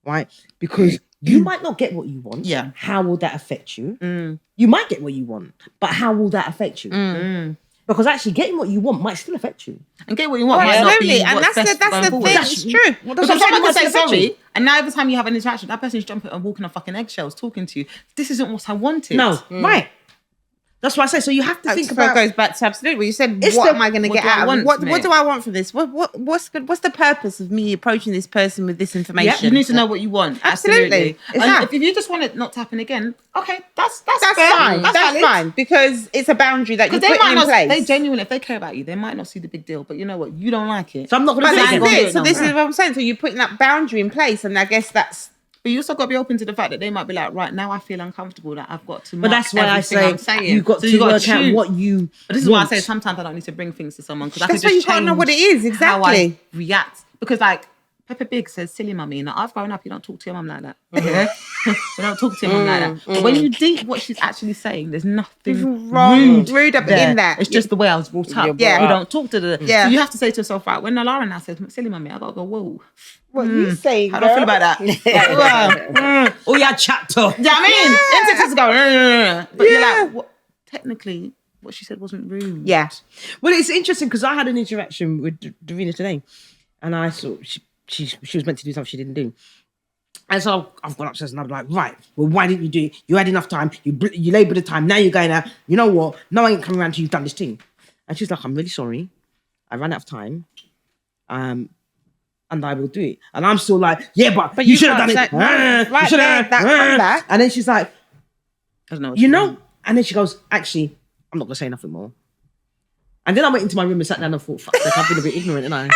Right? Because you might not get what you want. Yeah. How will that affect you? You might get what you want, but how will that affect you? Because actually getting what you want might still affect you. And get what you want Oh, might not absolutely. be And what's that's best the going thing. forward. It's true. Because That's someone what could say might affect you. sorry, and now every time you have an interaction, that person's jumping and walking on fucking eggshells talking to you. This isn't what I wanted. No, right. That's why I say. So you have to think about. about. Goes back to absolutely. You said, what am I going to get out of it? What do I want from this? What's good? What's the purpose of me approaching this person with this information? Yeah, you need to know what you want. Absolutely. And if you just want it not to happen again, okay, that's fine. That's fine because it's a boundary that you're putting in place. They genuinely, if they care about you, they might not see the big deal. But you know what? You don't like it. So I'm not going to say it. So this is what I'm saying. So you're putting that boundary in place, and I guess that's. But you also got to be open to the fact that they might be like, right now I feel uncomfortable that I've got to. But that's why I say you've got to work out what you. But this is why I say sometimes I don't need to bring things to someone because that's why you can't know what it is exactly. How I react because like Peppa Big says, "Silly mummy." Now I've grown up. You don't talk to your mum like that. You don't talk to your mum like that. But when you deep what she's actually saying, there's nothing rude up in that. It's just the way I was brought up. Yeah, you don't talk to the. Yeah. So you have to say to yourself, right? When Alara now says, "Silly mummy," I gotta go, "Whoa." What you saying? How do I feel about that? Oh yeah, chapter. Do you know what I mean? Instincts go, but you're like, what? Technically, what she said wasn't rude. Yeah. Well, it's interesting because I had an interaction with Davina today, and I saw she was meant to do something she didn't do, and so I've gone upstairs and I'm like, right, well, why didn't you do it? You had enough time. You laboured the time. Now you're going out. You know what? No, I ain't coming around till you've done this thing. And she's like, I'm really sorry. I ran out of time. And I will do it. And I'm still like, yeah, but you should have done it. Right, you should have done that. And then she's like, I don't know. you know? And then she goes, actually, I'm not going to say nothing more. And then I went into my room and sat down and thought, fuck sake, I've been a bit ignorant, and I.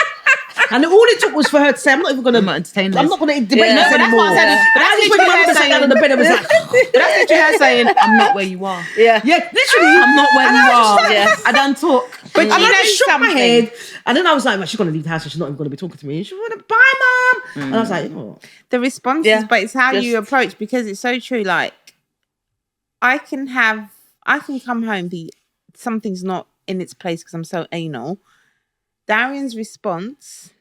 And all it took was for her to say, I'm not even going to entertain this. I'm not going to debate this anymore. But I just went home and sat down on the bed and was like, that's literally her saying, I'm not where you are. Yeah, literally. I'm not where you are. I don't talk. But I just shook my head. And then I was like, well, she's going to leave the house and she's not even going to be talking to me. She's going to bye, Mum. And I was like, oh. The responses, but it's how you approach because it's so true. Like, I can come home, something's not in its place because I'm so anal. Darian's response,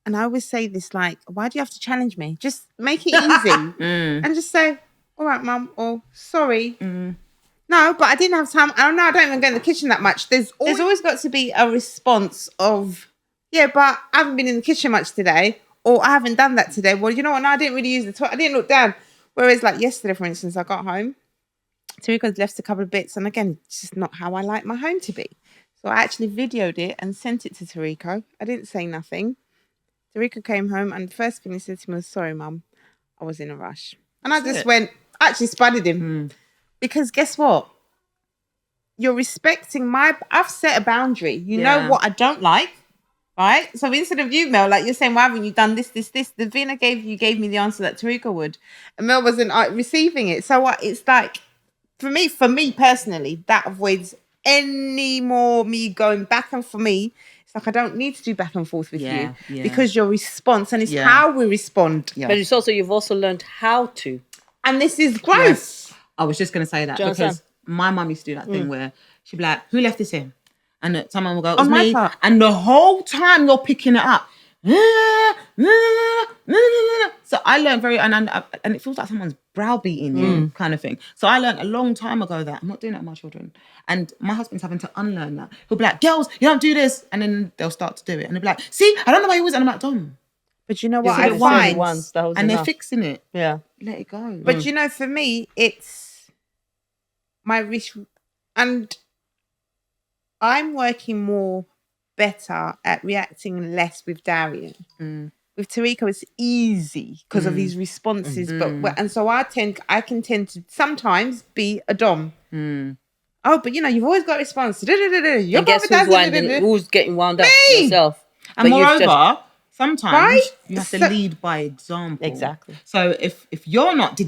and I always say this, like, why do you have to challenge me? Just make it easy and just say, all right, Mum, or sorry. No, but I didn't have time. I don't even go in the kitchen that much. There's always got to be a response of, yeah, but I haven't been in the kitchen much today, or I haven't done that today. Well, you know what? No, I didn't really use the toilet. I didn't look down. Whereas, like yesterday, for instance, I got home. Tarika's left a couple of bits, and again, it's just not how I like my home to be. So I actually videoed it and sent it to Tarika. I didn't say nothing. Tarika came home, and the first thing he said to me was, sorry, Mum, I was in a rush. And I just actually spudded him. Because guess what? You're respecting I've set a boundary. You know what I don't like, right? So instead of you, Mel, like you're saying, why haven't you done this? Davina gave me the answer that Tarika would. And Mel wasn't receiving it. So it's like, for me personally, that avoids any more me going back. And for me, it's like I don't need to do back and forth with you because your response, and it's how we respond. But it's also, you've also learned how to. And this is growth. Yes. I was just going to say that because my mum used to do that thing where she'd be like, who left this here? And someone will go, it was me. Part. And the whole time you're picking it up. So I learned and it feels like someone's browbeating you kind of thing. So I learned a long time ago that I'm not doing that with my children. And my husband's having to unlearn that. He'll be like, girls, you don't do this. And then they'll start to do it. And they'll be like, see, I don't know why you was. And I'm like, Dom. But you know what I find? And they're fixing it. Yeah. Let it go. But you know, for me, it's my risk. And I'm working better at reacting less with Darian. With Tarika, it's easy because of his responses. And so I can tend to sometimes be a dom. Oh, but you know, you've always got a response. And guess who's getting wound up? Yourself. And moreover, sometimes you have to lead by example. Exactly. So if you're not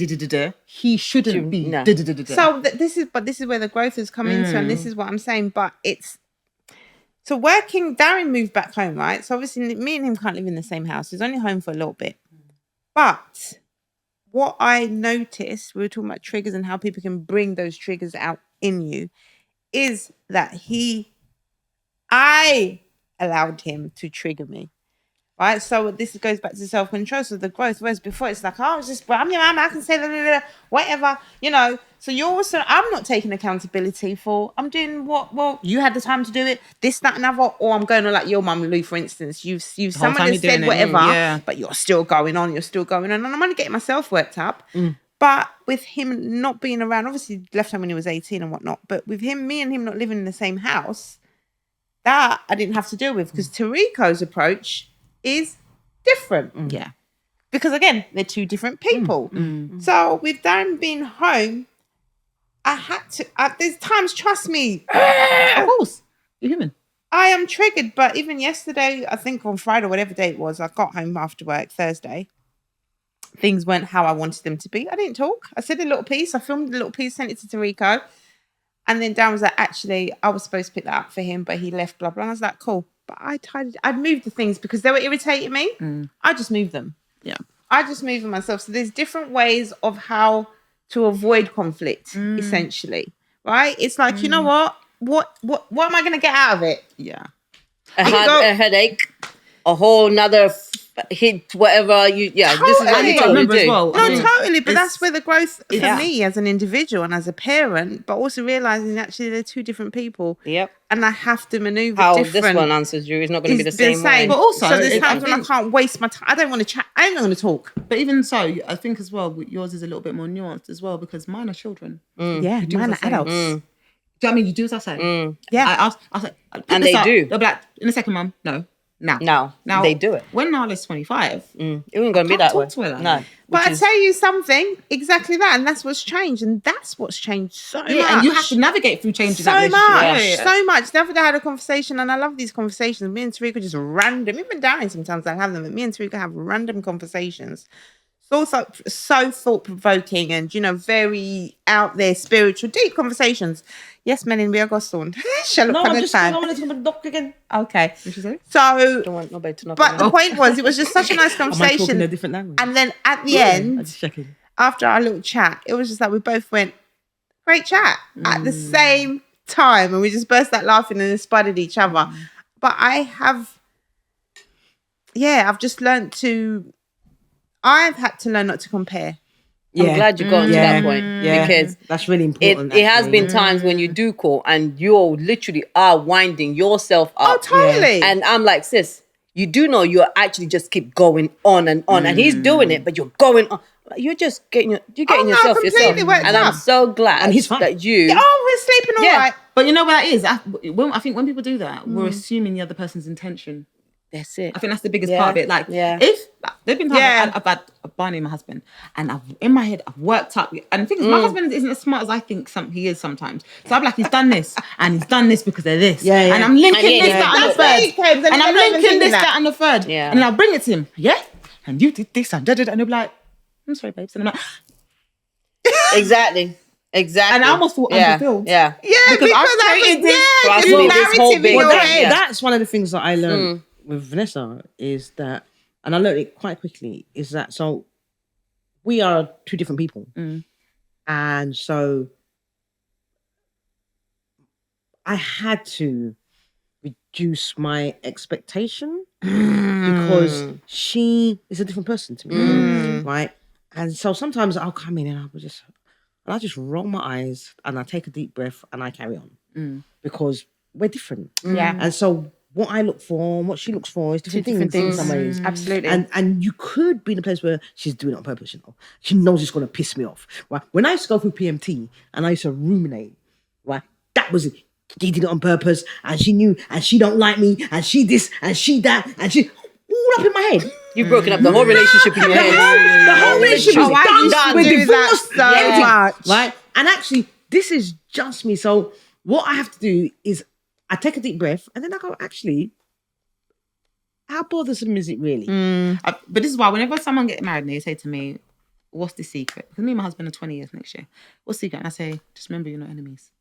he shouldn't be. No. So this is where the growth has come into, and this is what I'm saying. But it's so working. Darren moved back home, right? So obviously, me and him can't live in the same house. He's only home for a little bit. But what I noticed, we were talking about triggers and how people can bring those triggers out in you, is that I allowed him to trigger me. Right, so this goes back to self-control, so the growth. Whereas before, it's like, oh, I'm your mama, I can say whatever, you know. So I'm not taking accountability for. I'm doing what? Well, you had the time to do it. This, that, and other. Or I'm going on like your mum, Lou, for instance. You've someone has said whatever, but you're still going on. And I'm only getting myself worked up. But with him not being around, obviously he left home when he was 18 and whatnot, but with me and him not living in the same house, that I didn't have to deal with because Tariko's approach is different. Yeah. Because again, they're two different people. So with Darren being home, I had to, there's times, trust me. Of course. You're human. I am triggered, but even yesterday, I think on Friday, whatever day it was, I got home after work Thursday. Things weren't how I wanted them to be. I didn't talk. I said a little piece. I filmed a little piece, sent it to Tariko. And then Dan was like, actually, I was supposed to pick that up for him, but he left, blah, blah. And I was like, cool. But I'd moved the things because they were irritating me. I just moved them. Yeah. I just moved them myself. So there's different ways of how to avoid conflict, essentially. Right? It's like, you know what? What am I going to get out of it? Yeah. A headache, a whole nother hit, whatever you. Yeah, Totally. this is what you totally do. As well. No, totally. But that's where the growth for Yeah. me as an individual and as a parent, but also realizing actually they're two different people. Yep. And I have to maneuver How different. this one answers you is not going to be the same way. But also, so there's I times when I think- can't waste my time. I don't want to chat. I'm not going to talk. But even so, I think as well, yours is a little bit more nuanced as well because mine are children. Yeah, do mine as are I say. adults. Do you know what I mean? You do as I say. Yeah. I say, pick And this they up. do. They'll be like, in a second, Mum. No. Now. No, they do it. When Nala's 25, It ain't going to be can't that talk way. to her like No. that. But I tell you something, exactly that. And that's what's changed. And that's what's changed so much. and you have to navigate through changes. so that much, relationship. so much. The other day I had a conversation, and I love these conversations. Me and Tarika just random, even Darren sometimes I have them, but me and Tarika have random conversations. It's also so thought provoking and very out there, spiritual, deep conversations. Yes, Melin, we are Gosthorn. Shall No, upon I'm the just time. I wanted to come to the doctor again. Okay, What you say? so Don't want nobody to know. but the point was, it was just such a nice Am I talking a conversation. different language? And then at the I'm end, just checking. after our little chat, it was just like we both went, great chat at the same time. And we just burst out laughing and inspired each other. But I've just learned I've had to learn not to compare. I'm glad you got to that point because that's really important. it has actually. been times when you do call and you literally are winding yourself Oh, up. totally. And I'm like, sis, you do know you're actually just keep going on and on, and he's doing it, but you're going on. You're just getting yourself. completely worked And I'm up. so glad And he's fine. that you. Oh, we're sleeping all right. But you know what that is? I think when people do that, we're assuming the other person's intention. That's it. I think that's the biggest part of it. Like, if there've been times I've had Barney, my husband, and in my head I've worked up. And the thing is, my husband isn't as smart as I think he is sometimes. So I'm like, he's done this, and he's done this because of this. Yeah, yeah. And I'm linking And this, yeah, that, and the that's where it third. came, then And I'm they're not even linking this, thinking that, that. and the third. Yeah. And then I'll bring it to him. Yeah. And you did this and and he'll be like, I'm sorry, babes. And I'm like, Exactly. and I almost feel unfulfilled. Yeah. Yeah, Because I've I created was, this- Trust this me, this whole narrative in big your thing, head. yeah. That's one of the things that I learned with Vanessa is that, and I learned it quite quickly, is that so we are two different people. And so I had to reduce my expectation because she is a different person to me, right? And so sometimes I'll come in and I just roll my eyes and I take a deep breath and I carry on because we're different. Yeah. And so what I look for and what she looks for is different things in some ways. Absolutely. And you could be in a place where she's doing it on purpose, She knows it's going to piss me off, right? When I used to go through PMT and I used to ruminate, right? That was it. She did it on purpose and she knew and she don't like me and she this and she that and she all up in my head. You've broken up the whole relationship in your head. The whole relationship Oh, I is used done. to We're do that divorced. so everything, much. right? And actually, this is just me. So what I have to do is I take a deep breath and then I go, actually, how bothersome is it really? But this is why whenever someone gets married and they say to me, what's the secret? Because me and my husband are 20 years next year. What's the secret? And I say, just remember you're not enemies.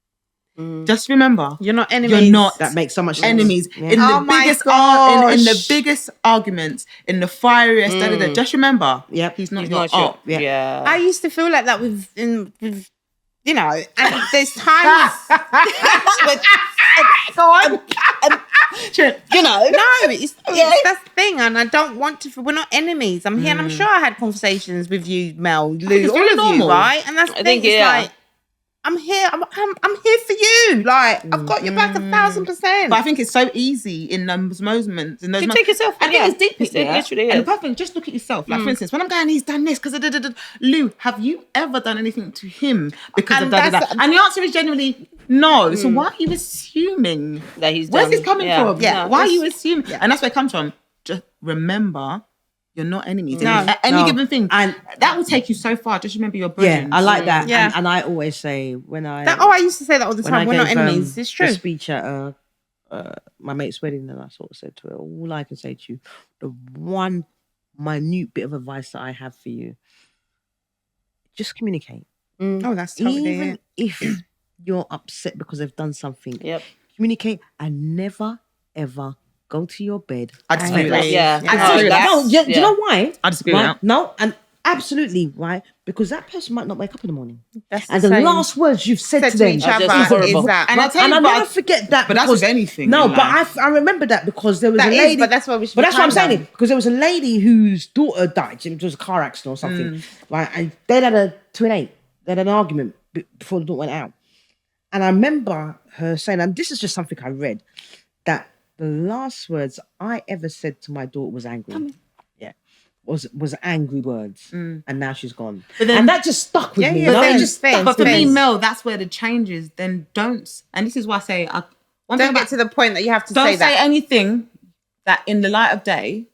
Just remember. You're not enemies. You're not That makes so much sense. enemies. Yeah. In Oh the my biggest gosh. in the biggest arguments, in the fieriest, just remember, Yep. he's not He's your not sure. op. Yeah. I used to feel like that with and there's times. Go on. You know. No, it's that's the thing, and I don't want to. We're not enemies. I'm here, and I'm sure I had conversations with you, Mel, Lou, it's all very of you, normal. right? And that's the I thing. think, It's yeah. like I'm here. I'm here for you. Like I've got your back 1,000%. But I think it's so easy in those moments. You take yourself. I think it's deep. It literally is. And the perfect thing, just look at yourself. Like for instance, when I'm going, he's done this because Lou, have you ever done anything to him because of that? And the answer is generally no. So why are you assuming that he's? Where's this coming from? Yeah. Why are you assuming? Yeah. And that's where it comes from. Just remember. You're not enemies. No, any given thing. And that will take you so far. Just remember your brilliance. Yeah, I like that. Yeah. And I always say when I... I used to say that all the time. We're not enemies. It's true. A speech at my mate's wedding, and I sort of said to her, all I can say to you, the one minute bit of advice that I have for you, just communicate. Oh, that's totally Even it. if you're upset because they've done something, communicate and never, ever go to your bed. I disagree with that. Yeah. No, do you know why? I disagree with that. No, and absolutely, right? Because that person might not wake up in the morning. That's And the last words you've said to them each other just horrible. is that. And I'll tell you, and I never forget that. But that's because- with anything. No, in but life. I remember that because there was That a is, lady. but that's why we should But be that's what I'm kind saying. of. Because there was a lady whose daughter died. It was a car accident or something. Right, and they had a 2 and 8. They had an argument before the daughter went out. And I remember her saying, and this is just something I read, that the last words I ever said to my daughter was angry. Yeah. Was angry words. And now she's gone. But then- and that just stuck with me. yeah, you know? then It just stuck fades, But for with me, me. Mel, that's where the change is. Then don't. And this is why I say, one thing Don't about get to the point that you have to don't say say that. anything that in the light of day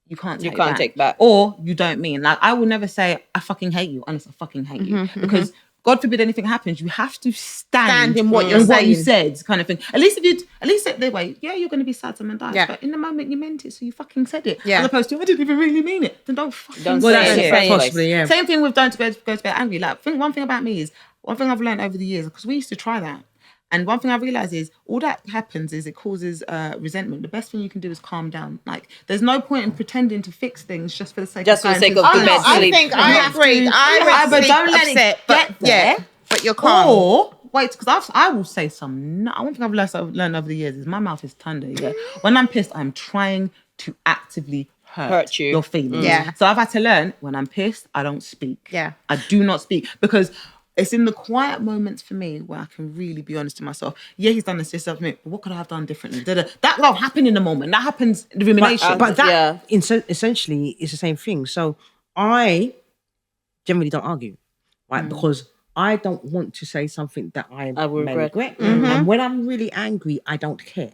you can't take back. Or you don't mean. Like I will never say I fucking hate you unless I fucking hate you. Because God forbid anything happens, you have to stand in what you're in what you saying. said, kind of thing. At least the way, yeah, you're gonna be sad someone dies. Yeah. But in the moment you meant it, so you fucking said it. Yeah. As opposed to I didn't even really mean it. Then don't fucking Don't say say it. it. Say it. Possibly, yeah. Same thing with don't go to bed angry. Like one thing about me is one thing I've learned over the years, because we used to try that. And one thing I realised is all that happens is it causes resentment. The best thing you can do is calm down. Like there's no point in pretending to fix things just for the sake of of trying to- the bed I sleep. think You I have agree. to- I but sleep don't let upset, it get but there. but you're calm. Or wait, because I will say some. One thing I've learned over the years is my mouth is tender. Yeah, when I'm pissed, I'm trying to actively hurt you. your feelings. Yeah. So I've had to learn when I'm pissed, I don't speak. Yeah. I do not speak because it's in the quiet moments for me where I can really be honest to myself. Yeah, he's done this to me, but what could I have done differently? That will happen in the moment. That happens in the rumination. But that essentially is the same thing. So I generally don't argue, right? Because I don't want to say something that I will may regret. regret. And when I'm really angry, I don't care.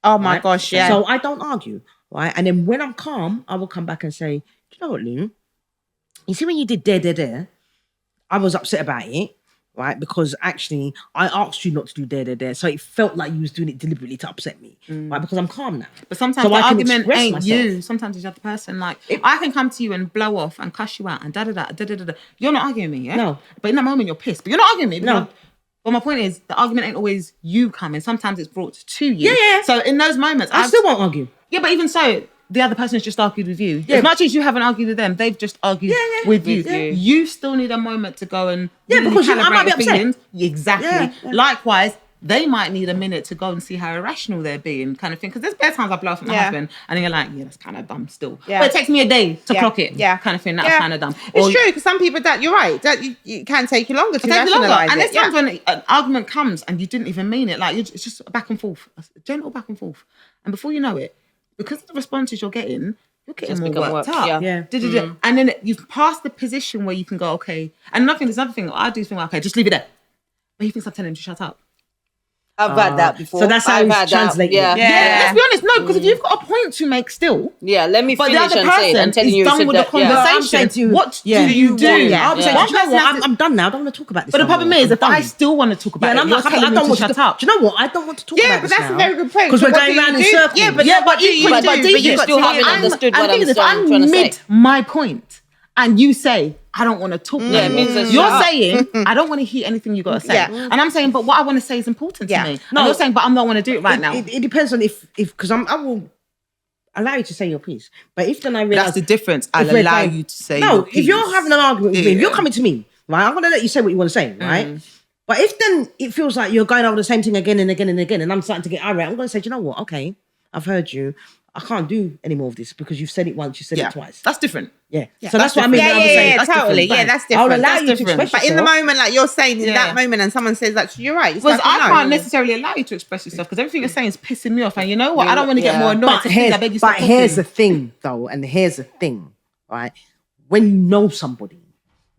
Oh my right? gosh, yeah. So I don't argue, right? And then when I'm calm, I will come back and say, do you know what, Lou? You see when you did there, I was upset about it, right? Because actually I asked you not to do there. So it felt like you was doing it deliberately to upset me, right? Because I'm calm now. But sometimes So the I can argument express ain't myself. you. Sometimes it's the other person. Like, I can come to you and blow off and cuss you out and da-da-da. You're not arguing me, yeah? No. But in that moment, you're pissed. But you're not arguing me. No. But my point is, the argument ain't always you coming. Sometimes it's brought to you. Yeah. So in those moments, I still won't argue. Yeah, but even so, the other person has just argued with you. As much as you haven't argued with them, they've just argued with you. Yeah. You still need a moment to go and really because I might be calibrate your upset. feelings. Exactly. Yeah. Likewise, they might need a minute to go and see how irrational they're being, kind of thing. Because there's bare times I blow off at my husband, and then you're like, yeah, that's kind of dumb still. Yeah. But it takes me a day to clock it. Yeah. Kind of thing. That's kind of dumb. It's true because some people you're right. It can take you longer to Take longer. rationalise And it. there's times when an argument comes and you didn't even mean it. Like it's just a back and forth, a gentle back and forth. And before you know it, because of the responses you're getting Just more become worked worked, up. yeah. And then you've passed the position where you can go, okay. And there's another thing I do think, okay, just leave it there. But he thinks I'm telling him to shut up. I've had that before. So that's how I've he's had that. translating it. Yeah, Yeah. let's be honest. No, because if you've got a point to make still, Yeah, let me but the finish other and say it. person I'm telling is you, done said with the that, yeah. conversation. I'm saying to you, what yeah. do you do? Yeah. I'll be saying, One do you know person what? has to- I'm done now. I don't want to talk about this. But the no problem more. is, if I'm I done. still want to talk about Yeah, and it, I'm you're like, I telling me don't to want shut to. up. Do you know what? I don't want to talk Yeah, about but this that's now. a very good point. Because So we're what going do you round in do? circles. Yeah, but But equally, you still haven't understood what I'm if trying to I'm say. mid my point and you say, I don't want to talk Yeah, it no means more, that you're shut up. saying, I don't want to hear anything you got to say. Yeah. And I'm saying, but what I want to say is important Yeah. to me. No. And you're saying, but I don't want to do it right now. It depends on if because I will allow you to say your piece. But if then I realize That's the difference. I'll if we're allow going- you to say no. your If you're piece. having an argument with me, if you're Yeah. coming to me, right, I'm gonna let you say what you want to say, right? But if then it feels like you're going over the same thing again and again and again, and I'm starting to get irate, I'm gonna say, do you know what? Okay, I've heard you. I can't do any more of this because you've said it once, you said it twice. That's different. Yeah. So that's what I mean. Yeah, totally. Yeah, that's different. I'll allow That's you to different. express But in the yourself. moment, like you're saying in that moment, and someone says that, you're right. Because I can't necessarily allow you to express yourself because everything you're saying is pissing me off. And you know what? I don't want to get more annoyed. But here's the thing, though, and here's the thing, right? When you know somebody,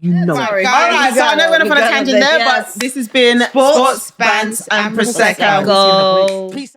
you know. Sorry. All right, so I know we're off on a tangent there, but this has been Sports, Bants and Prosecco. Peace.